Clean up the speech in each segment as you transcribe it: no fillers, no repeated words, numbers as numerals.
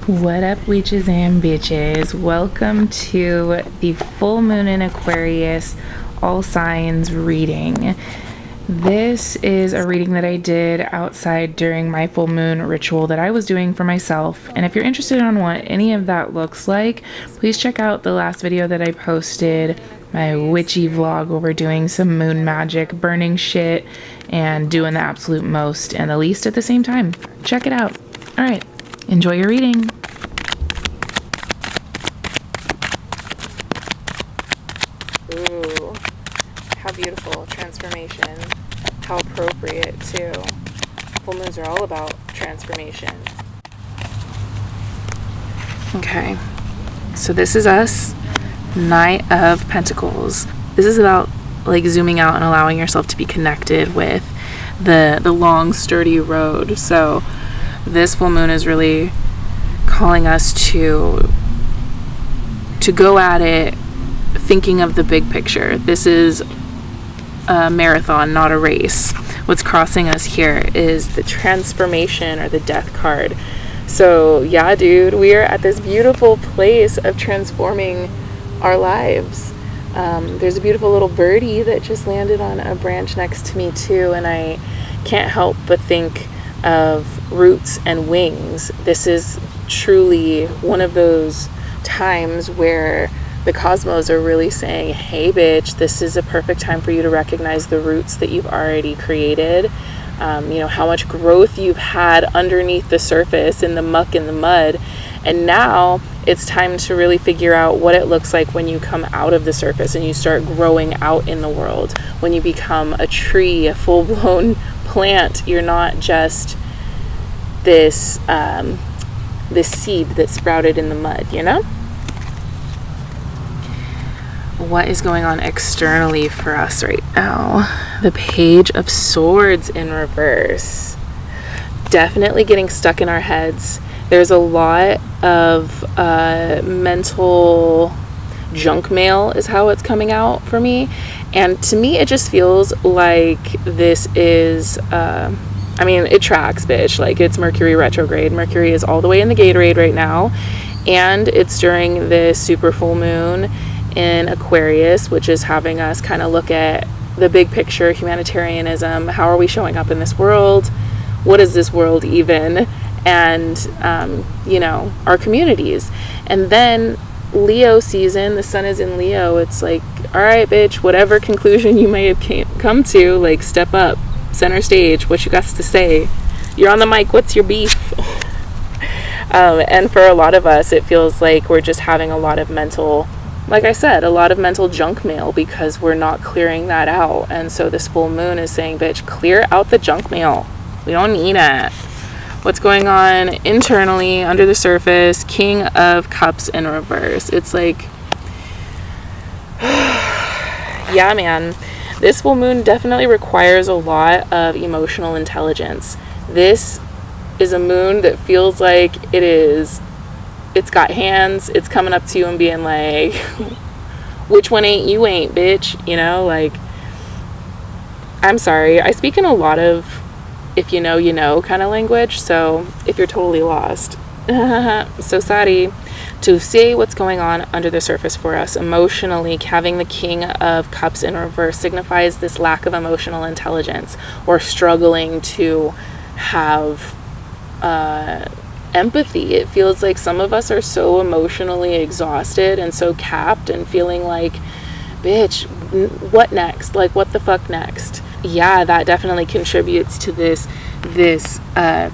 What up, witches and bitches? Welcome to the full moon in Aquarius all signs reading. This is a reading that I did outside during my full moon ritual that I was doing for myself. And if you're interested in what any of that looks like, please check out the last video that I posted, my witchy vlog, where we're doing some moon magic, burning shit, and doing the absolute most and the least at the same time. Check it out. All right. Enjoy your reading. Ooh, how beautiful. Transformation. How appropriate, too. Full moons are all about transformation. Okay, so this is us. Knight of Pentacles. This is about like zooming out and allowing yourself to be connected with the long, sturdy road. So this full moon is really calling us to go at it thinking of the big picture. This is a marathon, not a race. What's crossing us here is the transformation or the death card. So yeah, dude, we are at this beautiful place of transforming our lives. There's a beautiful little birdie that just landed on a branch next to me too, and I can't help but think of roots and wings. This is truly one of those times where the cosmos are really saying, hey bitch, this is a perfect time for you to recognize the roots that you've already created. How much growth you've had underneath the surface in the muck and the mud. And now it's time to really figure out what it looks like when you come out of the surface and you start growing out in the world. When you become a tree, a full-blown plant, you're not just this seed that sprouted in the mud, you know? What is going on externally for us right now? The Page of Swords in reverse. Definitely getting stuck in our heads. There's a lot of mental junk mail is how it's coming out for me. And to me, it just feels like this is, it tracks, bitch. Like, it's Mercury retrograde. Mercury is all the way in the Gatorade right now. And it's during this super full moon in Aquarius, which is having us kind of look at the big picture, humanitarianism. How are we showing up in this world? What is this world even? And, our communities. And then Leo season, the sun is in Leo. It's like, all right, bitch, whatever conclusion you may have come to, like, step up, center stage, what you got to say. You're on the mic, what's your beef? And for a lot of us, it feels like we're just having a lot of mental junk mail because we're not clearing that out. And so this full moon is saying, bitch, clear out the junk mail. We don't need it. What's going on internally, under the surface? King of Cups in reverse. It's like, yeah, man. This full moon definitely requires a lot of emotional intelligence. This is a moon that feels like it's got hands. It's coming up to you and being like, which one ain't you ain't, bitch? I'm sorry. I speak in a lot of if you know kind of language. So if you're totally lost, so sorry. To see what's going on under the surface for us emotionally, having the King of Cups in reverse signifies this lack of emotional intelligence or struggling to have empathy. It feels like some of us are so emotionally exhausted and so capped and feeling like, bitch, what next? Like, what the fuck next? Yeah, that definitely contributes to this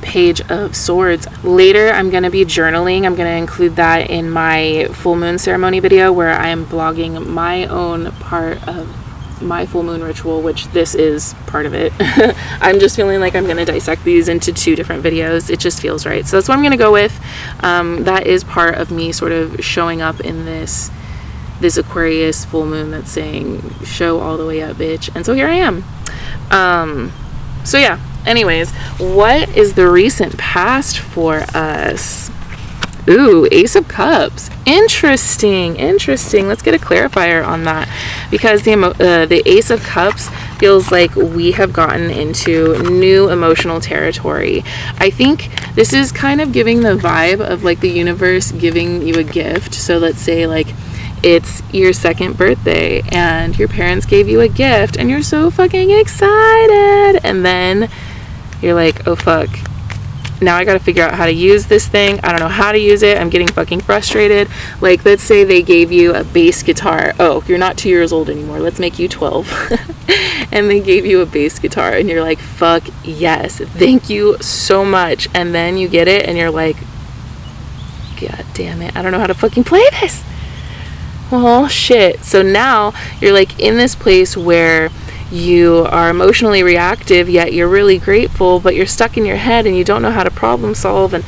Page of Swords. Later, I'm going to be journaling. I'm going to include that in my full moon ceremony video where I am blogging my own part of my full moon ritual, which this is part of it. I'm just feeling like I'm going to dissect these into 2 different videos. It just feels right. So that's what I'm going to go with. That is part of me sort of showing up in this Aquarius full moon that's saying, show all the way up, bitch. And so here I am. So yeah, anyways, what is the recent past for us? Ooh, Ace of Cups. Interesting. Let's get a clarifier on that, because the Ace of Cups feels like we have gotten into new emotional territory. I think this is kind of giving the vibe of like the universe giving you a gift. So let's say like it's your 2nd birthday and your parents gave you a gift and you're so fucking excited, and then you're like, oh fuck, now I gotta figure out how to use this thing. I don't know how to use it. I'm getting fucking frustrated. Like, let's say they gave you a bass guitar. Oh, you're not 2 years old anymore. Let's make you 12. And they gave you a bass guitar and you're like, fuck yes, thank you so much. And then you get it and you're like, god damn it, I don't know how to fucking play this. Oh shit. So now you're like in this place where you are emotionally reactive, yet you're really grateful, but you're stuck in your head and you don't know how to problem solve. And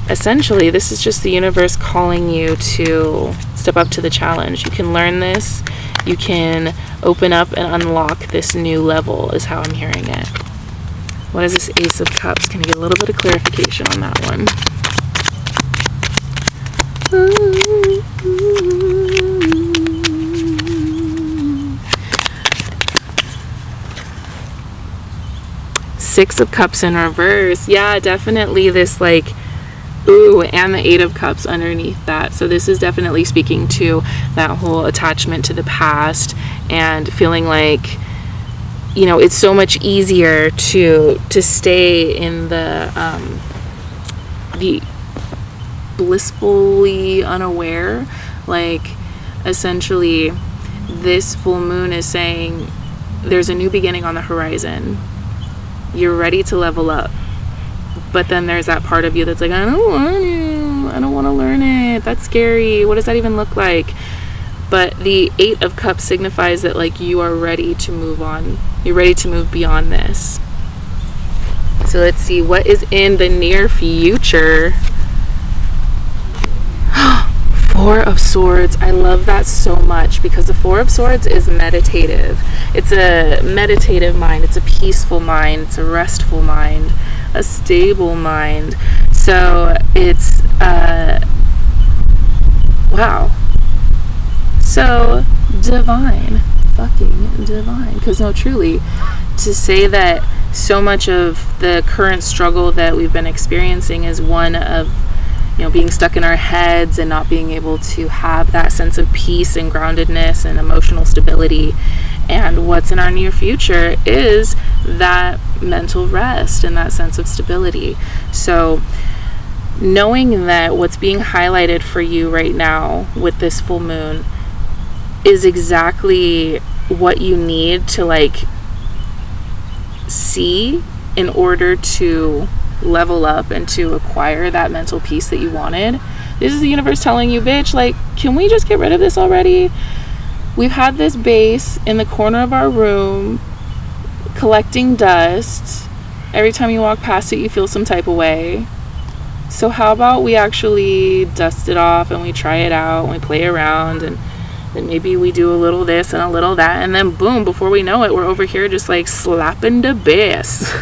essentially this is just the universe calling you to step up to the challenge. You can learn this, you can open up and unlock this new level, is how I'm hearing it. What is this Ace of Cups? Can I get a little bit of clarification on that one? Six of Cups in reverse. Yeah, definitely this like, ooh, and the 8 of Cups underneath that. So this is definitely speaking to that whole attachment to the past and feeling like, you know, it's so much easier to stay in the blissfully unaware. Like, essentially this full moon is saying there's a new beginning on the horizon. You're ready to level up, but then there's that part of you that's like, I don't want to, I don't want to learn it, that's scary, what does that even look like? But the 8 of Cups signifies that like you are ready to move on, you're ready to move beyond this. So let's see what is in the near future. 4 of Swords. I love that so much because the 4 of Swords is meditative. It's a meditative mind. It's a peaceful mind. It's a restful mind. A stable mind. So it's, wow. So divine. Fucking divine. Because no, truly, to say that so much of the current struggle that we've been experiencing is one of, you know, being stuck in our heads and not being able to have that sense of peace and groundedness and emotional stability. And what's in our near future is that mental rest and that sense of stability. So knowing that what's being highlighted for you right now with this full moon is exactly what you need to like see in order to level up and to acquire that mental peace that you wanted. This is the universe telling you, bitch, like, can we just get rid of this already? We've had this base in the corner of our room collecting dust. Every time you walk past it, you feel some type of way. So how about we actually dust it off and we try it out and we play around, and then maybe we do a little this and a little that, and then boom, before we know it, we're over here just like slapping the bass.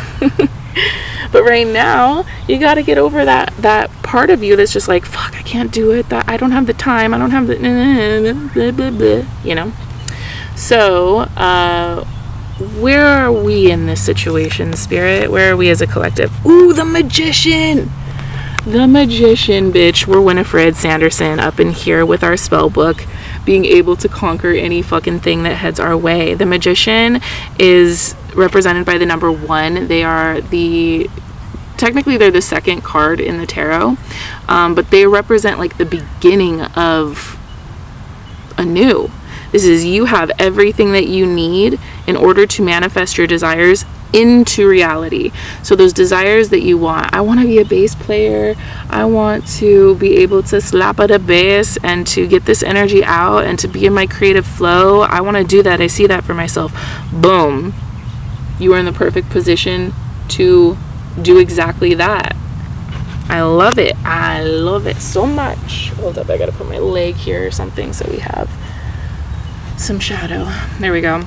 But right now, you got to get over that part of you that's just like, fuck, I can't do it. That I don't have the time. I don't have the, you know. So, where are we in this situation, Spirit? Where are we as a collective? Ooh, the Magician. The Magician, bitch. We're Winifred Sanderson up in here with our spell book, being able to conquer any fucking thing that heads our way. The Magician is represented by the number 1. They are technically they're the 2nd card in the tarot, but they represent like the beginning of anew. This is, you have everything that you need in order to manifest your desires into reality. So those desires that you want, I want to be a bass player, I want to be able to slap at a bass and to get this energy out and to be in my creative flow, I want to do that. I see that for myself. Boom, you are in the perfect position to do exactly that. I love it. I love it so much. Hold up, I gotta put my leg here or something so we have some shadow. There we go.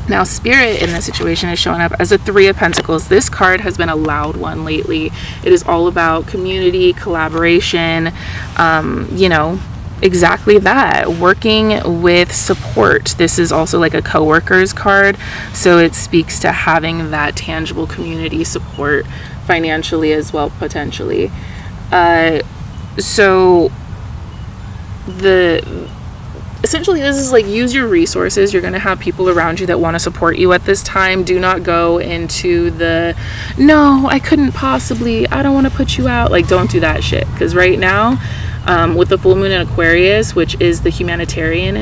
Now, Spirit in this situation is showing up as a 3 of Pentacles. This card has been a loud one lately. It is all about community, collaboration. You know, exactly that, working with support. This is also like a coworker's card, so it speaks to having that tangible community support financially as well, potentially. So essentially this is like, use your resources. You're going to have people around you that want to support you at this time. Do not go into the, no, I couldn't possibly, I don't want to put you out. Like, don't do that shit. Because right now, with the full moon in Aquarius, which is the humanitarian,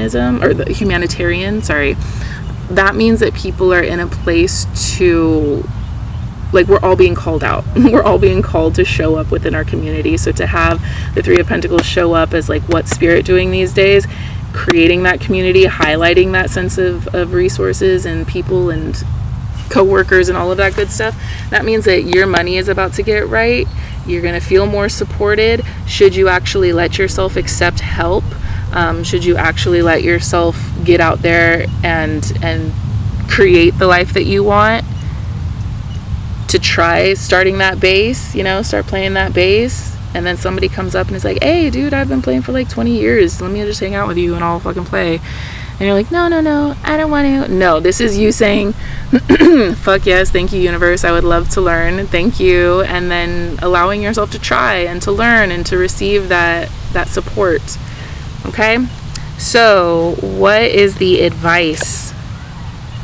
that means that people are in a place to, like, we're all being called out. We're all being called to show up within our community. So to have the Three of Pentacles show up as like, what's Spirit doing these days? Creating that community, highlighting that sense of resources and people and co-workers and all of that good stuff. That means that your money is about to get right. You're going to feel more supported. Should you actually let yourself accept help? Should you actually let yourself get out there and create the life that you want? To try starting that bass, start playing that bass. And then somebody comes up and is like, hey, dude, I've been playing for like 20 years. Let me just hang out with you and I'll fucking play. And you're like, no, I don't want to. No, this is you saying, fuck yes, thank you, universe. I would love to learn. Thank you. And then allowing yourself to try and to learn and to receive that support. Okay? So what is the advice?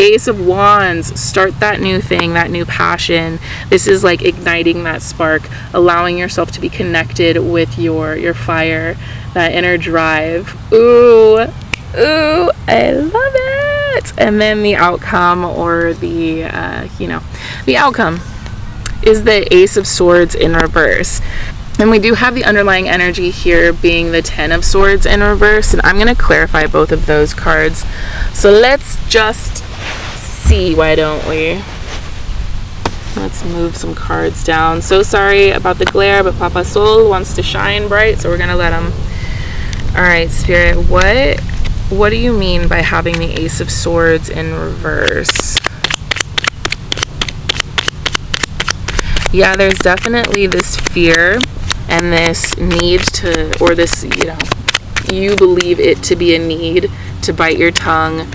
Ace of Wands, start that new thing, that new passion. This is like igniting that spark, allowing yourself to be connected with your fire, that inner drive. Ooh, I love it. And then the outcome, or the outcome is the Ace of Swords in reverse. And we do have the underlying energy here being the Ten of Swords in reverse. And I'm going to clarify both of those cards. So let's just see, why don't we? Let's move some cards down. So sorry about the glare, but Papa Sol wants to shine bright, so we're gonna let him. All right, Spirit, what do you mean by having the Ace of Swords in reverse? Yeah, there's definitely this fear and this need to, or this, you believe it to be a need to bite your tongue,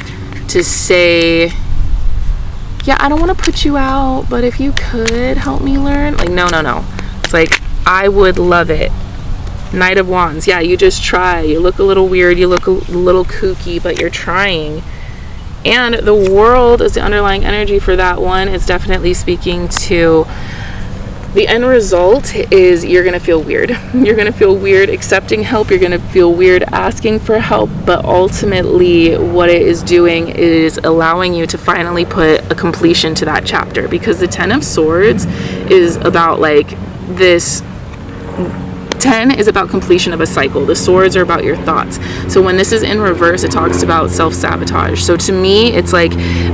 to say, yeah, I don't want to put you out, but if you could help me learn. Like, no. It's like, I would love it. Knight of Wands. Yeah, you just try. You look a little weird. You look a little kooky, but you're trying. And the world is the underlying energy for that one. It's definitely speaking to the end result is you're going to feel weird. You're going to feel weird accepting help. You're going to feel weird asking for help. But ultimately, what it is doing is allowing you to finally put a completion to that chapter. Because the Ten of Swords is about like this. 10 is about completion of a cycle. The swords are about your thoughts. So when this is in reverse, it talks about self-sabotage. So to me, it's like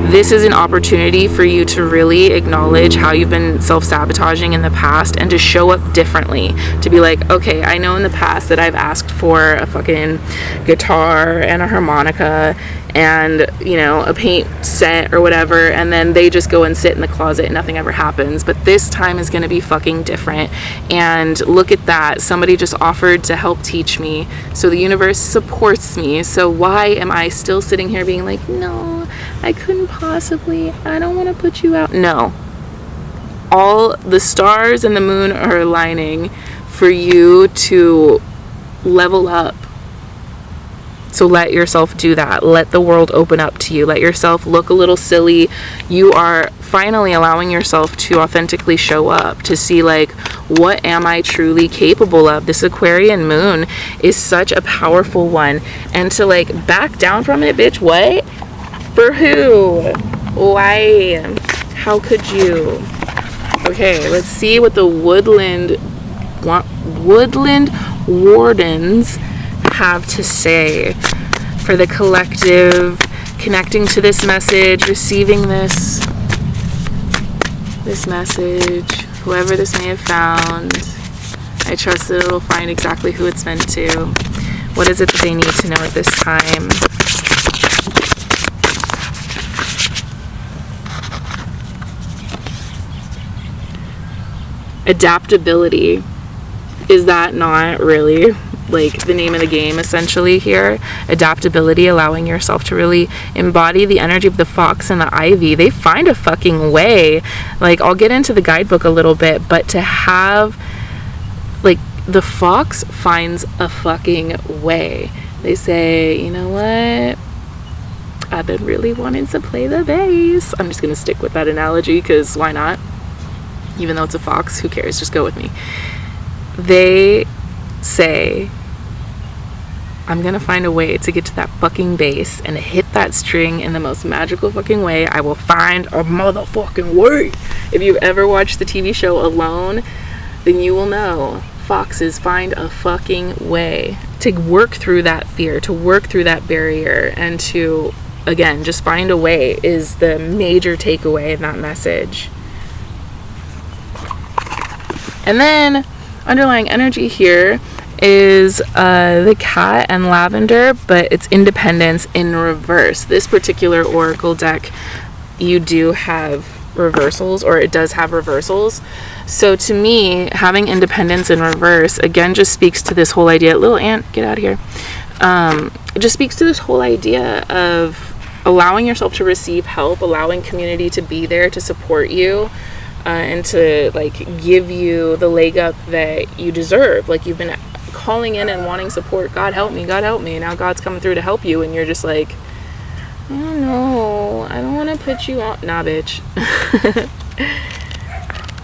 this is an opportunity for you to really acknowledge how you've been self-sabotaging in the past and to show up differently. To be like, okay, I know in the past that I've asked for a fucking guitar and a harmonica and, a paint set or whatever, and then they just go and sit in the closet and nothing ever happens. But this time is going to be fucking different. And look at that. Somebody just offered to help teach me. So the universe supports me. So why am I still sitting here being like, no, I couldn't possibly, I don't want to put you out. No. All the stars and the moon are aligning for you to level up. So let yourself do that. Let the world open up to you. Let yourself look a little silly. You are finally allowing yourself to authentically show up, to see like, what am I truly capable of? This Aquarian moon is such a powerful one. And to like back down from it, bitch, what? For who? Why? How could you? Okay, let's see what the woodland wardens have to say for the collective, connecting to this message, receiving this message, whoever this may have found. I trust that it'll find exactly who it's meant to. What is it that they need to know at this time? Adaptability. Is that not really like the name of the game essentially here. Adaptability, allowing yourself to really embody the energy of the fox and the ivy. They find a fucking way. Like, I'll get into the guidebook a little bit, but to have, like, the fox finds a fucking way. They say, you know what? I've been really wanting to play the bass. I'm just gonna stick with that analogy because why not? Even though it's a fox, who cares? Just go with me. They say, I'm gonna find a way to get to that fucking bass and hit that string in the most magical fucking way. I will find a motherfucking way. If you've ever watched the TV show Alone, then you will know foxes find a fucking way to work through that fear, to work through that barrier, and to, again, just find a way is the major takeaway in that message. And then underlying energy here is the cat and lavender, but it's independence in reverse. This particular oracle deck, you do have reversals, or it does have reversals. So to me, having independence in reverse again just speaks to this whole idea. Little ant, get out of here. It just speaks to this whole idea of allowing yourself to receive help, allowing community to be there to support you, and to like give you the leg up that you deserve. Like, you've been calling in and wanting support. God help me, God help me. Now God's coming through to help you, and you're just like, I don't know, I don't want to put you out. Nah, bitch.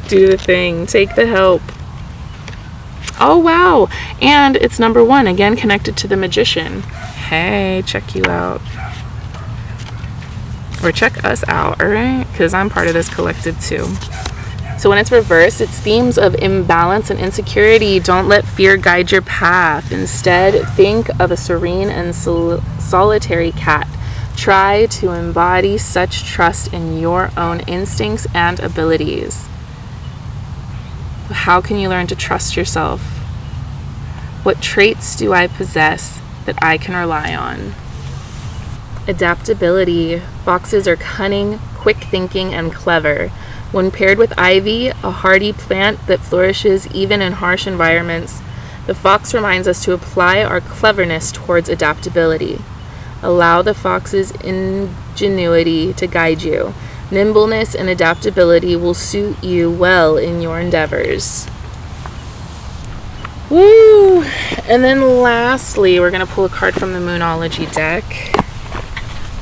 Do the thing. Take the help. Oh, wow. And it's number 1, again, connected to the magician. Hey, check you out. Or check us out, all right? Because I'm part of this collective too. So when it's reversed, it's themes of imbalance and insecurity. Don't let fear guide your path. Instead, think of a serene and solitary cat. Try to embody such trust in your own instincts and abilities. How can you learn to trust yourself? What traits do I possess that I can rely on? Adaptability. Foxes are cunning, quick thinking, and clever. When paired with ivy, a hardy plant that flourishes even in harsh environments, the fox reminds us to apply our cleverness towards adaptability. Allow the fox's ingenuity to guide you. Nimbleness and adaptability will suit you well in your endeavors. Woo! And then lastly, we're going to pull a card from the Moonology deck.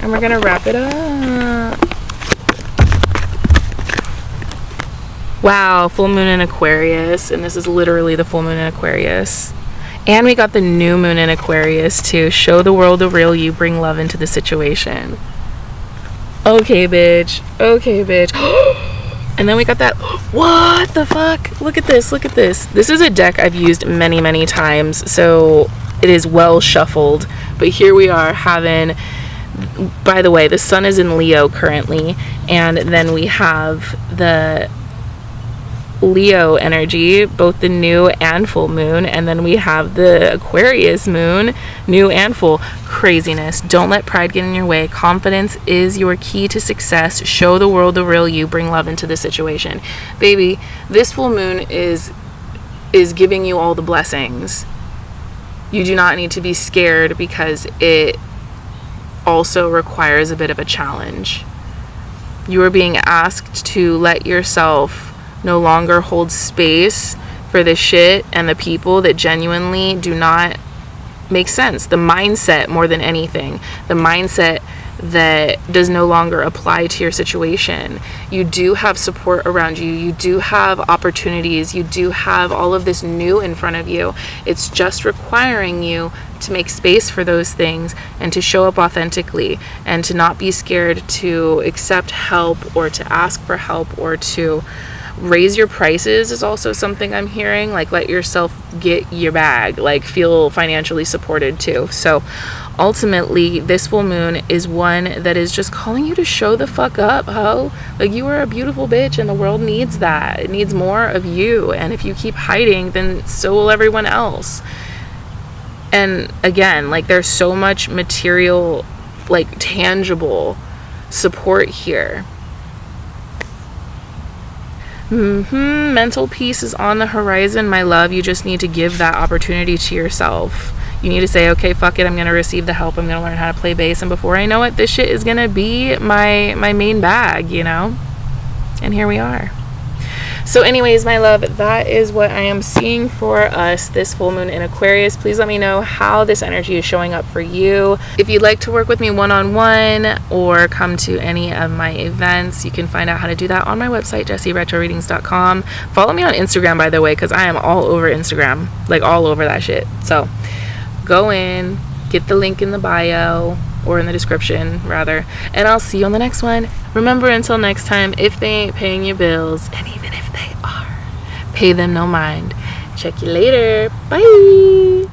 And we're going to wrap it up. Wow, full moon in Aquarius. And this is literally the full moon in Aquarius. And we got the new moon in Aquarius too. Show the world the real you. Bring love into the situation. Okay, bitch. Okay, bitch. And then we got that. What the fuck? Look at this. Look at this. This is a deck I've used many, many times. So it is well shuffled. But here we are having... By the way, the sun is in Leo currently. And then we have the Leo energy, both the new and full moon, and then we have the Aquarius moon, new and full. Craziness. Don't let pride get in your way. Confidence is your key to success. Show the world the real you. Bring love into the situation. Baby, this full moon is giving you all the blessings. You do not need to be scared because it also requires a bit of a challenge. You are being asked to let yourself no longer hold space for the shit and the people that genuinely do not make sense. The mindset more than anything. The mindset that does no longer apply to your situation. You do have support around you. You do have opportunities. You do have all of this new in front of you. It's just requiring you to make space for those things and to show up authentically and to not be scared to accept help or to ask for help or to raise your prices is also something I'm hearing. Like, let yourself get your bag, like feel financially supported too. So ultimately this full moon is one that is just calling you to show the fuck up, ho. Like, you are a beautiful bitch and the world needs that. It needs more of you, and if you keep hiding, then so will everyone else. And again, like, there's so much material, like tangible support here. Mental peace is on the horizon, my love. You just need to give that opportunity to yourself. You need to say, okay, fuck it, I'm going to receive the help. I'm going to learn how to play bass. And before I know it, this shit is going to be my main bag, you know? And here we are. So anyways, my love, that is what I am seeing for us this full moon in Aquarius. Please let me know how this energy is showing up for you. If you'd like to work with me one-on-one or come to any of my events, you can find out how to do that on my website, JessieRetroReadings.com. Follow me on Instagram, by the way, because I am all over Instagram, like all over that shit. So go in, get the link in the bio, or in the description rather, and I'll see you on the next one. Remember, until next time, if they ain't paying your bills, and even if they are, pay them no mind. Check you later. Bye.